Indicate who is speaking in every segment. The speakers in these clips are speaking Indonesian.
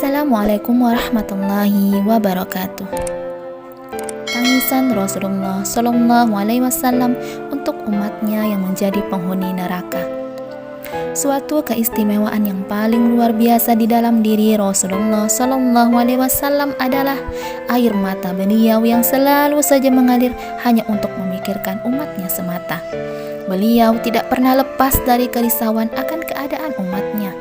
Speaker 1: Assalamualaikum warahmatullahi wabarakatuh. Tangisan Rasulullah Shallallahu Alaihi Wasallam untuk umatnya yang menjadi penghuni neraka. Suatu keistimewaan yang paling luar biasa di dalam diri Rasulullah Shallallahu Alaihi Wasallam adalah air mata beliau yang selalu saja mengalir hanya untuk memikirkan umatnya semata. Beliau tidak pernah lepas dari kerisauan akan keadaan umatnya.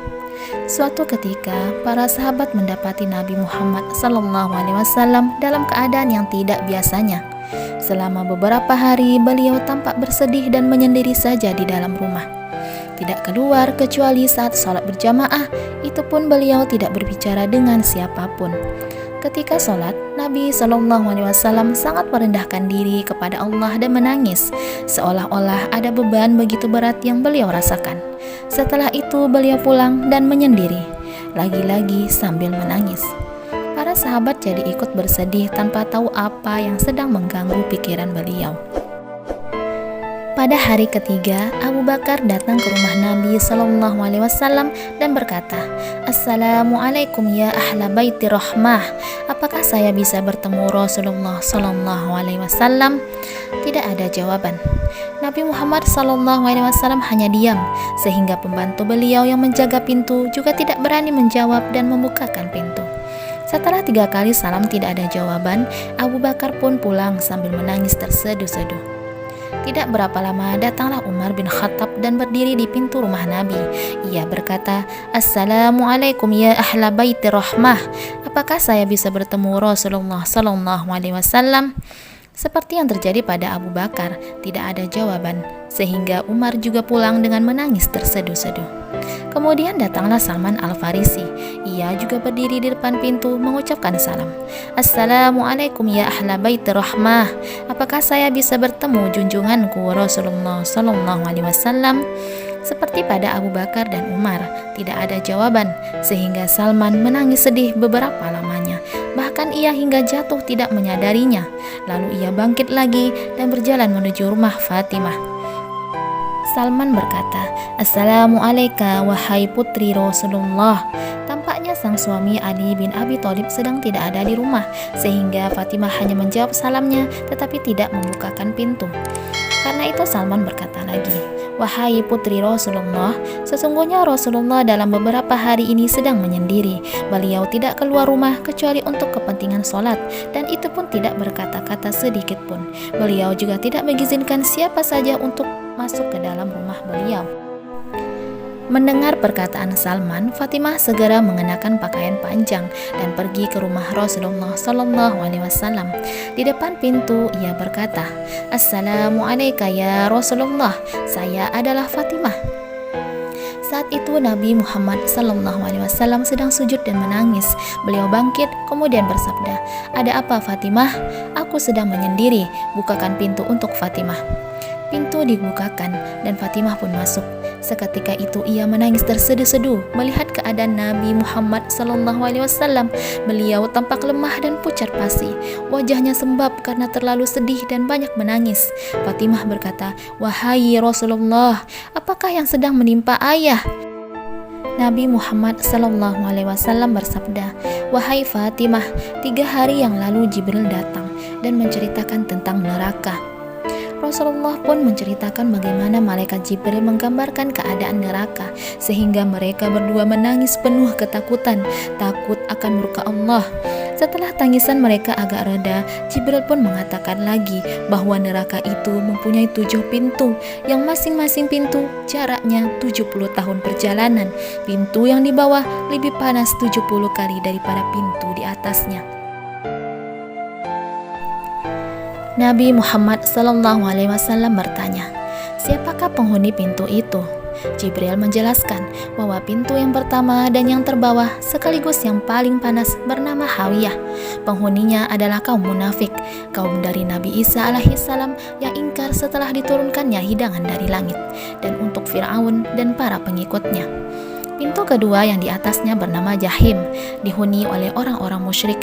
Speaker 1: Suatu ketika, para sahabat mendapati Nabi Muhammad SAW dalam keadaan yang tidak biasanya. Selama beberapa hari, beliau tampak bersedih dan menyendiri saja di dalam rumah. Tidak keluar kecuali saat sholat berjamaah, itu pun beliau tidak berbicara dengan siapapun. Ketika sholat, Nabi SAW sangat merendahkan diri kepada Allah dan menangis, seolah-olah ada beban begitu berat yang beliau rasakan. Setelah itu beliau pulang dan menyendiri, lagi-lagi sambil menangis. Para sahabat jadi ikut bersedih tanpa tahu apa yang sedang mengganggu pikiran beliau. Pada hari ketiga, Abu Bakar datang ke rumah Nabi Sallallahu Alaihi Wasallam dan berkata, "Assalamualaikum ya ahla baiti rahmah. Apakah saya bisa bertemu Rasulullah Sallallahu Alaihi Wasallam?" Tidak ada jawaban. Nabi Muhammad Sallallahu Alaihi Wasallam hanya diam, sehingga pembantu beliau yang menjaga pintu juga tidak berani menjawab dan membukakan pintu. Setelah 3 kali salam tidak ada jawaban, Abu Bakar pun pulang sambil menangis terseduh-seduh. Tidak berapa lama datanglah Umar bin Khattab dan berdiri di pintu rumah Nabi. Ia berkata, "Assalamualaikum ya ahla baiti rahmah. Apakah saya bisa bertemu Rasulullah Sallallahu Alaihi Wasallam?" Seperti yang terjadi pada Abu Bakar, tidak ada jawaban, sehingga Umar juga pulang dengan menangis terseduh-seduh. Kemudian datanglah Salman Al-Farisi. Ia juga berdiri di depan pintu mengucapkan salam. "Assalamualaikum ya ahla baiti rahmah. Apakah saya bisa bertemu junjunganku Rasulullah Sallallahu Alaihi Wasallam?" Seperti pada Abu Bakar dan Umar, tidak ada jawaban, sehingga Salman menangis sedih beberapa lamanya. Bahkan ia hingga jatuh tidak menyadarinya. Lalu ia bangkit lagi dan berjalan menuju rumah Fatimah. Salman berkata, "Assalamualaikum wahai putri Rasulullah." Tampaknya sang suami Ali bin Abi Thalib sedang tidak ada di rumah, sehingga Fatimah hanya menjawab salamnya tetapi tidak membukakan pintu. Karena itu Salman berkata lagi, "Wahai putri Rasulullah, sesungguhnya Rasulullah dalam beberapa hari ini sedang menyendiri. Beliau tidak keluar rumah kecuali untuk kepentingan sholat, dan itu pun tidak berkata-kata sedikit pun. Beliau juga tidak mengizinkan siapa saja untuk masuk ke dalam rumah beliau." Mendengar perkataan Salman, Fatimah segera mengenakan pakaian panjang dan pergi ke rumah Rasulullah Sallallahu Alaihi Wasallam. Di depan pintu ia berkata, "Assalamualaikum ya Rasulullah, saya adalah Fatimah." Saat itu Nabi Muhammad Sallallahu Alaihi Wasallam sedang sujud dan menangis. Beliau bangkit kemudian bersabda, "Ada apa Fatimah? Aku sedang menyendiri, bukakan pintu untuk Fatimah." Pintu dibukakan dan Fatimah pun masuk. Seketika itu ia menangis terseduh-seduh melihat keadaan Nabi Muhammad Sallallahu Alaihi Wasallam. Beliau tampak lemah dan pucat pasi. Wajahnya sembab karena terlalu sedih dan banyak menangis. Fatimah berkata, "Wahai Rasulullah, apakah yang sedang menimpa ayah?" Nabi Muhammad Sallallahu Alaihi Wasallam bersabda, "Wahai Fatimah, 3 hari yang lalu Jibril datang dan menceritakan tentang neraka." Rasulullah pun menceritakan bagaimana malaikat Jibril menggambarkan keadaan neraka, sehingga mereka berdua menangis penuh ketakutan, takut akan murka Allah. Setelah tangisan mereka agak reda, Jibril pun mengatakan lagi bahwa neraka itu mempunyai 7 pintu, yang masing-masing pintu jaraknya 70 tahun perjalanan. Pintu yang di bawah lebih panas 70 kali daripada pintu di atasnya. Nabi Muhammad Sallallahu Alaihi Wasallam bertanya, "Siapakah penghuni pintu itu?" Jibril menjelaskan bahwa pintu yang pertama dan yang terbawah sekaligus yang paling panas bernama Hawiyah. Penghuninya adalah kaum munafik, kaum dari Nabi Isa alaihissalam yang ingkar setelah diturunkannya hidangan dari langit, dan untuk Fir'aun dan para pengikutnya. Pintu kedua yang di atasnya bernama Jahim, dihuni oleh orang-orang musyrik.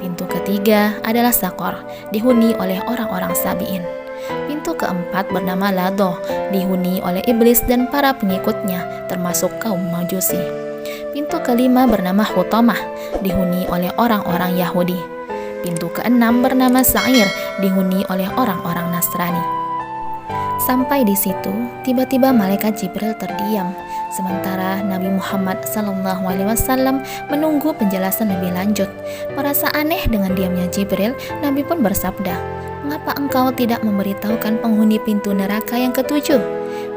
Speaker 1: Pintu ketiga adalah Saqar, dihuni oleh orang-orang Sabi'in. Pintu keempat bernama Lado, dihuni oleh iblis dan para pengikutnya, termasuk kaum Majusi. Pintu kelima bernama Hutamah, dihuni oleh orang-orang Yahudi. Pintu keenam bernama Sa'ir, dihuni oleh orang-orang Nasrani. Sampai di situ, tiba-tiba malaikat Jibril terdiam, sementara Nabi Muhammad SAW menunggu penjelasan lebih lanjut. Merasa aneh dengan diamnya Jibril, Nabi pun bersabda, "Mengapa engkau tidak memberitahukan penghuni pintu neraka yang ketujuh?"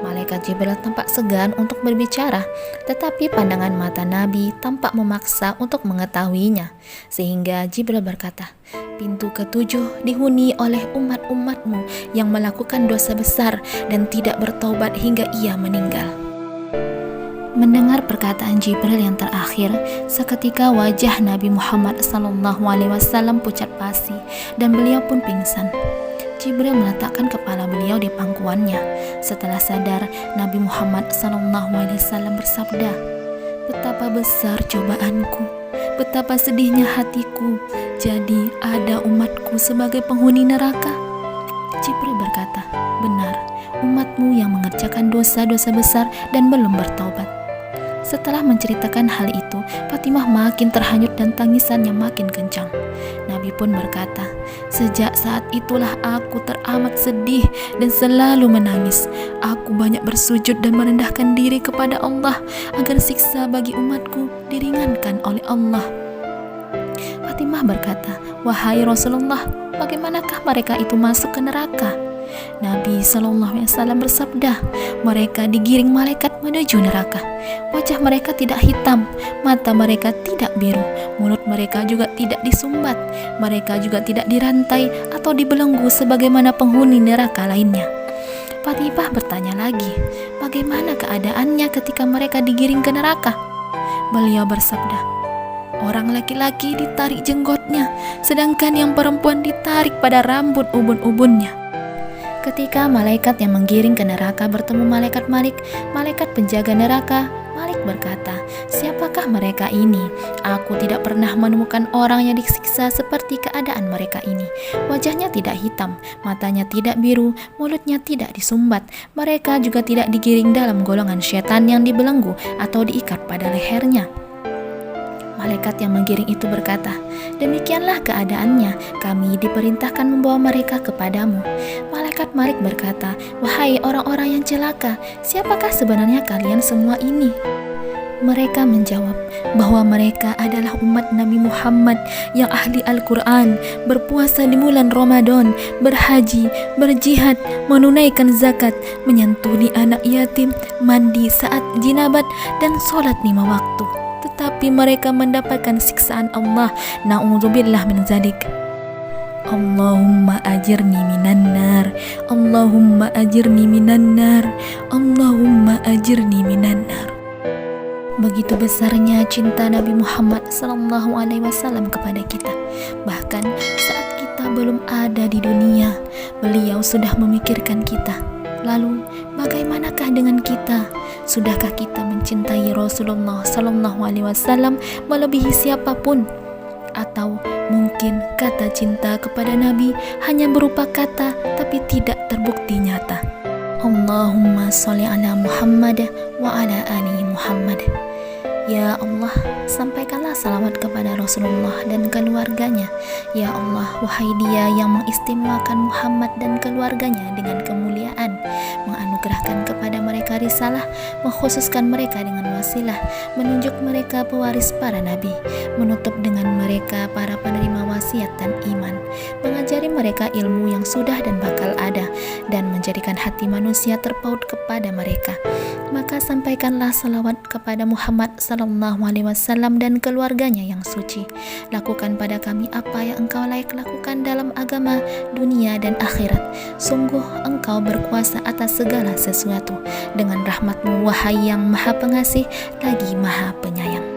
Speaker 1: Malaikat Jibril tampak segan untuk berbicara, tetapi pandangan mata Nabi tampak memaksa untuk mengetahuinya, sehingga Jibril berkata, "Pintu ketujuh dihuni oleh umat-umatmu yang melakukan dosa besar dan tidak bertaubat hingga ia meninggal." Mendengar perkataan Jibril yang terakhir, seketika wajah Nabi Muhammad SAW pucat pasi dan beliau pun pingsan. Jibril meletakkan kepala beliau di pangkuannya. Setelah sadar, Nabi Muhammad SAW bersabda, "Betapa besar cobaanku, betapa sedihnya hatiku, jadi ada umatku sebagai penghuni neraka." Jibril berkata, "Benar, umatmu yang mengerjakan dosa-dosa besar dan belum bertaubat." Setelah menceritakan hal itu, Fatimah makin terhanyut dan tangisannya makin kencang. Nabi pun berkata, "Sejak saat itulah aku teramat sedih dan selalu menangis. Aku banyak bersujud dan merendahkan diri kepada Allah agar siksa bagi umatku diringankan oleh Allah." Fatimah berkata, "Wahai Rasulullah, bagaimanakah mereka itu masuk ke neraka?" Nabi SAW bersabda, "Mereka digiring malaikat menuju neraka. Wajah mereka tidak hitam, mata mereka tidak biru, mulut mereka juga tidak disumbat, mereka juga tidak dirantai atau dibelenggu sebagaimana penghuni neraka lainnya." Fatimah bertanya lagi, "Bagaimana keadaannya ketika mereka digiring ke neraka?" Beliau bersabda, "Orang laki-laki ditarik jenggotnya, sedangkan yang perempuan ditarik pada rambut ubun-ubunnya." Ketika malaikat yang menggiring ke neraka bertemu malaikat Malik, malaikat penjaga neraka, Malik berkata, "Siapakah mereka ini? Aku tidak pernah menemukan orang yang disiksa seperti keadaan mereka ini. Wajahnya tidak hitam, matanya tidak biru, mulutnya tidak disumbat. Mereka juga tidak digiring dalam golongan syaitan yang dibelenggu atau diikat pada lehernya." Malaikat yang menggiring itu berkata, "Demikianlah keadaannya, kami diperintahkan membawa mereka kepadamu." Malaikat Malik berkata, "Wahai orang-orang yang celaka, siapakah sebenarnya kalian semua ini?" Mereka menjawab bahwa mereka adalah umat Nabi Muhammad yang ahli Al-Quran, berpuasa di bulan Ramadan, berhaji, berjihad, menunaikan zakat, menyantuni anak yatim, mandi saat jinabat, dan sholat 5 waktu. Tetapi mereka mendapatkan siksaan Allah. Na'udzubillah min zalik. Allahumma ajirni minan nar, Allahumma ajirni minan nar, Allahumma ajirni minan nar. Begitu besarnya cinta Nabi Muhammad SAW kepada kita. Bahkan saat kita belum ada di dunia, beliau sudah memikirkan kita. Lalu, bagaimanakah dengan kita? Sudahkah kita mencintai Rasulullah SAW melebihi siapapun? Atau mungkin kata cinta kepada Nabi hanya berupa kata tapi tidak terbukti nyata? Allahumma sholli ala Muhammad wa ala ali Muhammad. Ya Allah, sampaikanlah salawat kepada Rasulullah dan keluarganya. Ya Allah, wahai Dia yang mengistimewakan Muhammad dan keluarganya dengan kemuliaan, menganugerahkan kepada mereka risalah, mengkhususkan mereka dengan wasilah, menunjuk mereka pewaris para nabi, menutup dengan mereka para penerima wasiat dan iman, mengajari mereka ilmu yang sudah dan bakal ada, dan menjadikan hati manusia terpaut kepada mereka. Maka sampaikanlah salawat kepada Muhammad SAW dan keluarganya yang suci. Lakukan pada kami apa yang Engkau layak lakukan dalam agama, dunia, dan akhirat. Sungguh Engkau berkuasa atas segala sesuatu. Dengan rahmat-Mu, wahai yang maha pengasih lagi maha penyayang.